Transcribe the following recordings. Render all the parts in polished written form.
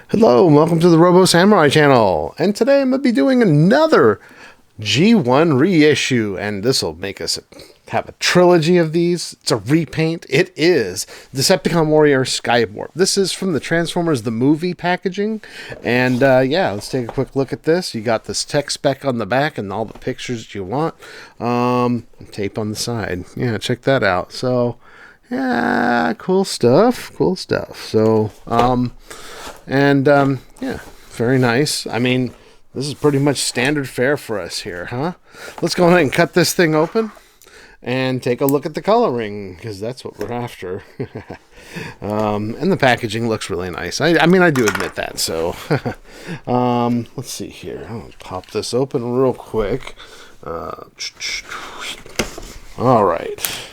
Hello and welcome to the Robo Samurai channel, and today I'm going to be doing another G1 reissue, and this will make us have a trilogy of these. It's a repaint. It is Decepticon Warrior Skywarp. This is from the Transformers the Movie packaging, and yeah, let's take a quick look at this. You got this tech spec on the back and all the pictures that you want. Tape on the side. Yeah, check that out. So yeah, cool stuff. So yeah, very nice. I mean, this is pretty much standard fare for us here, huh? Let's go ahead and cut this thing open and take a look at the coloring, because that's what we're after. And the packaging looks really nice. I mean, I do admit that. So let's see here. I'll pop this open real quick. All right.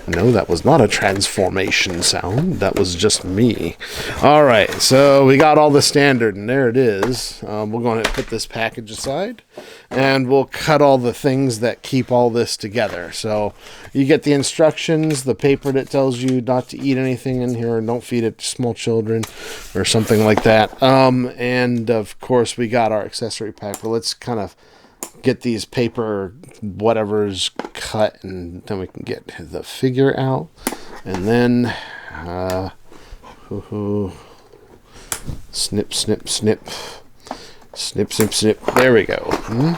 No, that was not a transformation sound. That was just me. All right, so we got all the standard, and there it is. We're going to put this package aside, and we'll cut all the things that keep all this together. So you get the instructions, the paper that tells you not to eat anything in here, and don't feed it to small children, or something like that. And of course, we got our accessory pack. But let's kind of get these paper whatever's cut, and then we can get the figure out, and then snip, there we go.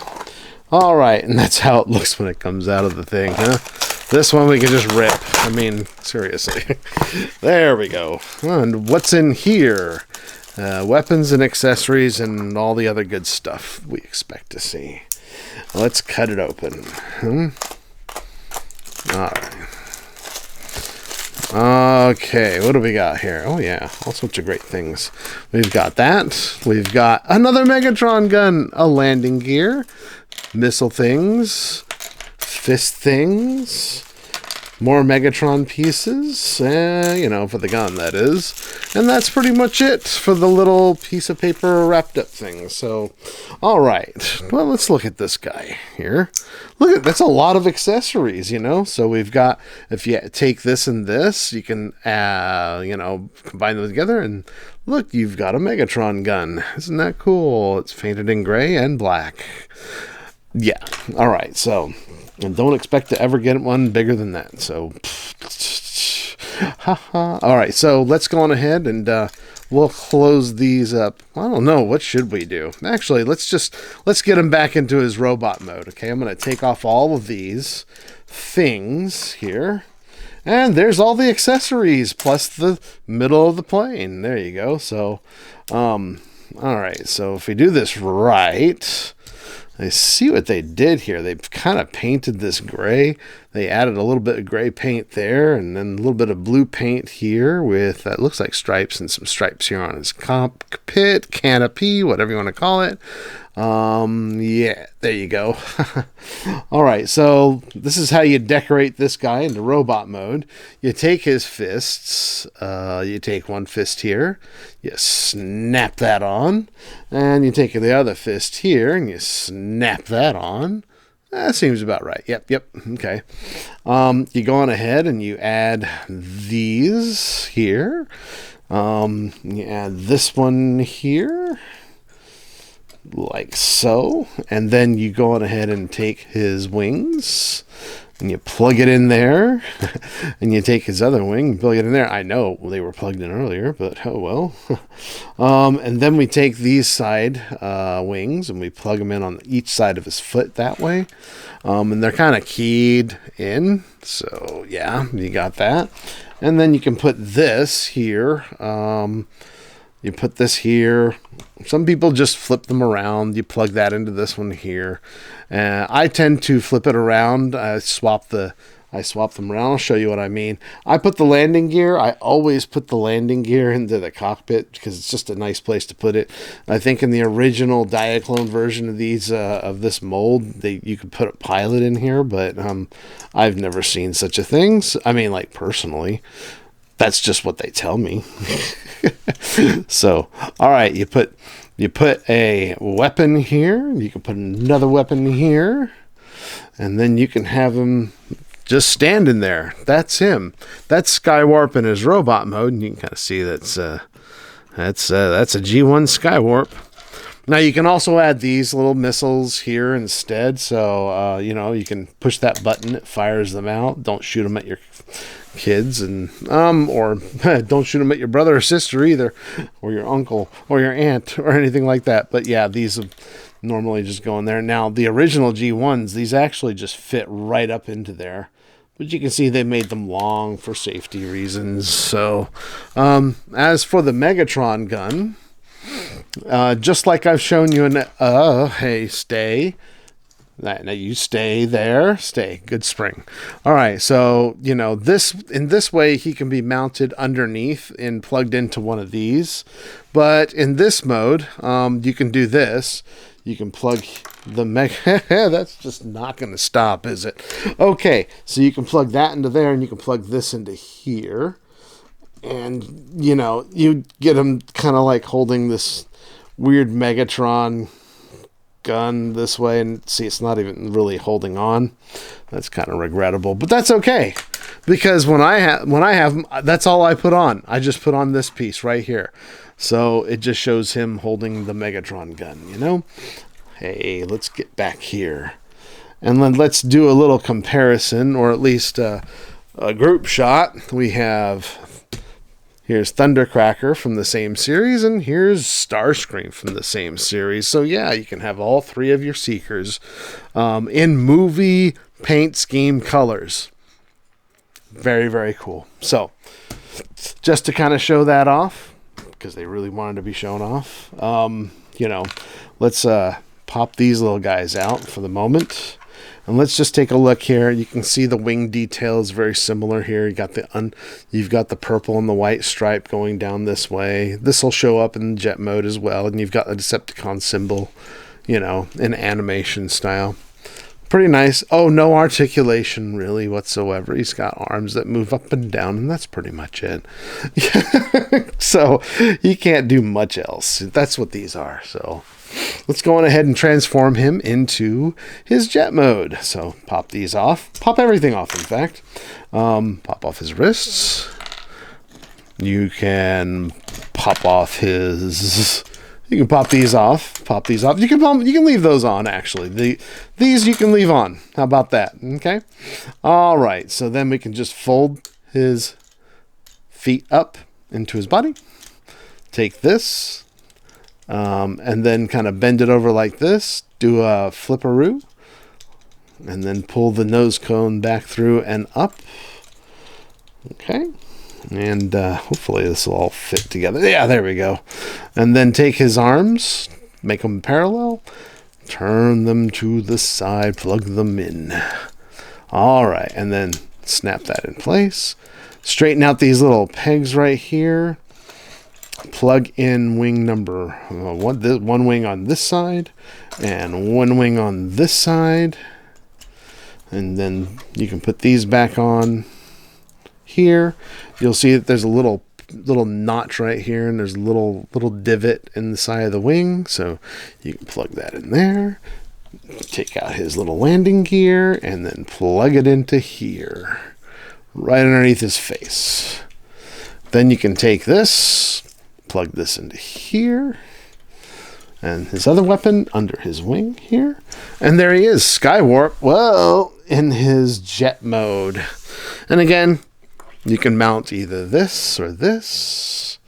All right, and that's how it looks when it comes out of the thing, huh? This one we can just rip. I mean, seriously. There we go. And what's in here? Weapons and accessories and all the other good stuff we expect to see. Let's cut it open. All right. Okay, what do we got here? Oh yeah, all sorts of great things. We've got that. We've got another Megatron gun, a landing gear, missile things, fist things, more Megatron pieces, you know, for the gun, that is. And that's pretty much it for the little piece of paper wrapped up thing. So, all right. Well, let's look at this guy here. Look at, that's a lot of accessories, you know. So we've got, if you take this and this, you can, you know, combine them together, and look, you've got a Megatron gun. Isn't that cool? It's painted in gray and black. Yeah. All right. So, and don't expect to ever get one bigger than that. So, all right. So let's go on ahead and we'll close these up. I don't know. What should we do? Actually, let's get him back into his robot mode. Okay. I'm going to take off all of these things here. And there's all the accessories plus the middle of the plane. There you go. So, all right. So if we do this right, I see what they did here. They've kind of painted this gray. They added a little bit of gray paint there, and then a little bit of blue paint here with, that looks like stripes, and some stripes here on his cockpit, canopy, whatever you want to call it. Yeah, there you go. All right, so this is how you decorate this guy into robot mode. You take his fists, you take one fist here, you snap that on, and you take the other fist here, and you snap that on. That seems about right. Yep. Okay. You go on ahead and you add these here. You add this one here, like so, and then you go on ahead and take his wings and you plug it in there, and you take his other wing and plug it in there. I know they were plugged in earlier, but oh well. And then we take these side wings and we plug them in on each side of his foot that way, and they're kind of keyed in. So yeah, you got that. And then you can put this here. You put this here. Some people just flip them around. You plug that into this one here. I tend to flip it around. I swap them around. I'll show you what I mean. I put the landing gear. I always put the landing gear into the cockpit because it's just a nice place to put it. I think in the original Diaclone version of these of this mold, you could put a pilot in here, but I've never seen such a thing. I mean, like personally. That's just what they tell me. So, all right, you put a weapon here. You can put another weapon here, and then you can have him just standing there. That's him. That's Skywarp in his robot mode, and you can kind of see that's That's a G1 Skywarp. Now you can also add these little missiles here instead. So, you know, you can push that button, it fires them out. Don't shoot them at your kids, and or don't shoot them at your brother or sister either, or your uncle or your aunt or anything like that. But yeah, these normally just go in there. Now the original G1s, these actually just fit right up into there. But you can see they made them long for safety reasons. So, as for the Megatron gun, just like I've shown you in, hey, stay. Now you stay there. Stay. Good spring. All right. So, you know, in this way, he can be mounted underneath and plugged into one of these. But in this mode, you can do this. You can plug the that's just not going to stop, is it? Okay. So you can plug that into there, and you can plug this into here. And, you know, you get him kind of like holding this weird Megatron gun this way, and see, it's not even really holding on. That's kind of regrettable, but that's okay, because when I have that's all I put on. I just put on this piece right here, so it just shows him holding the Megatron gun, you know. Hey, let's get back here, and then let's do a little comparison, or at least a group shot. We have, here's Thundercracker from the same series, and here's Starscream from the same series. So yeah, you can have all three of your Seekers in movie paint scheme colors. Very, very cool. So just to kind of show that off, because they really wanted to be shown off, you know, let's pop these little guys out for the moment. And let's just take a look here. You can see the wing details very similar here. You got you've got the purple and the white stripe going down this way. This will show up in jet mode as well. And you've got the Decepticon symbol, you know, in animation style. Pretty nice. Oh, no articulation really whatsoever. He's got arms that move up and down, and that's pretty much it. So you can't do much else. That's what these are. So let's go on ahead and transform him into his jet mode. So pop these off. Pop everything off, in fact. Pop off his wrists. You can pop off his... You can pop these off. Pop these off. You can leave those on, actually. These you can leave on. How about that? Okay. All right. So then we can just fold his feet up into his body. Take this. And then kind of bend it over like this. Do a flipperoo. And then pull the nose cone back through and up. Okay. And hopefully this will all fit together. Yeah, there we go. And then take his arms, make them parallel, turn them to the side, plug them in. All right, and then snap that in place. Straighten out these little pegs right here. Plug in wing number one wing on this side and one wing on this side. And then you can put these back on here. You'll see that there's a little notch right here, and there's a little divot in the side of the wing, so you can plug that in there. Take out his little landing gear and then plug it into here, right underneath his face. Then you can take this, plug this into here, and his other weapon under his wing here, and there he is, Skywarp, well, in his jet mode. And again, you can mount either this or this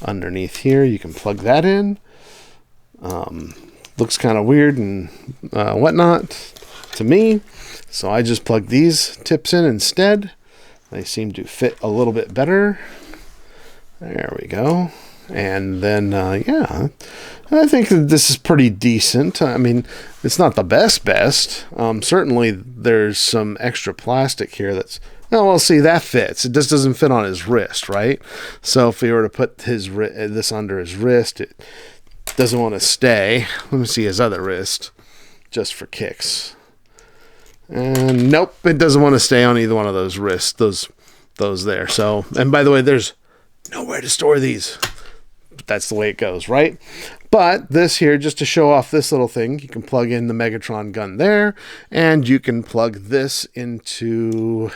underneath here. You can plug that in. Looks kind of weird and whatnot to me, so I just plug these tips in instead. They seem to fit a little bit better. There we go. And then, yeah, I think that this is pretty decent. I mean, it's not the best. Certainly there's some extra plastic here that's... Oh, well, see, that fits. It just doesn't fit on his wrist, right? So if we were to put this under his wrist, it doesn't want to stay. Let me see his other wrist, just for kicks. And nope, it doesn't want to stay on either one of those wrists, those there. So, and by the way, there's nowhere to store these. That's the way it goes, right? But this here, just to show off this little thing, you can plug in the Megatron gun there, and you can plug this into...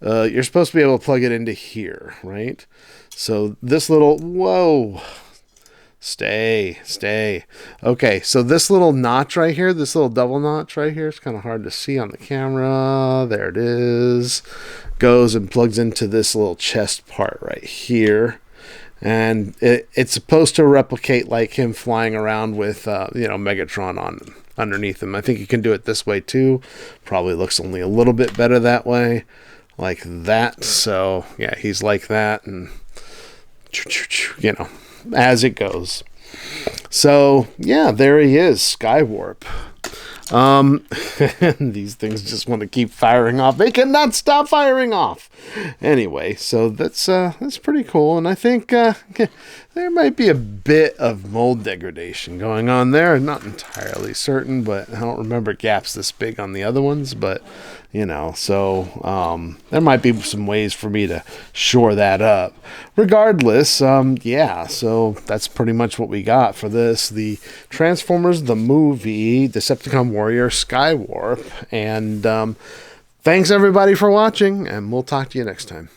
you're supposed to be able to plug it into here, right? So this little, whoa, stay. Okay, so this little notch right here, this little double notch right here, it's kind of hard to see on the camera. There it is. Goes and plugs into this little chest part right here. And it's supposed to replicate like him flying around with, Megatron on underneath him. I think you can do it this way too. Probably looks only a little bit better that way, like that. So yeah, he's like that, and as it goes. So yeah, there he is, Skywarp. These things just want to keep firing off. They cannot stop firing off. Anyway, so that's pretty cool, and I think there might be a bit of mold degradation going on there. I'm not entirely certain, but I don't remember gaps this big on the other ones, but so there might be some ways for me to shore that up. Regardless, so that's pretty much what we got for this. The Transformers the Movie Decepticon Warrior Skywarp. And thanks everybody for watching, and we'll talk to you next time.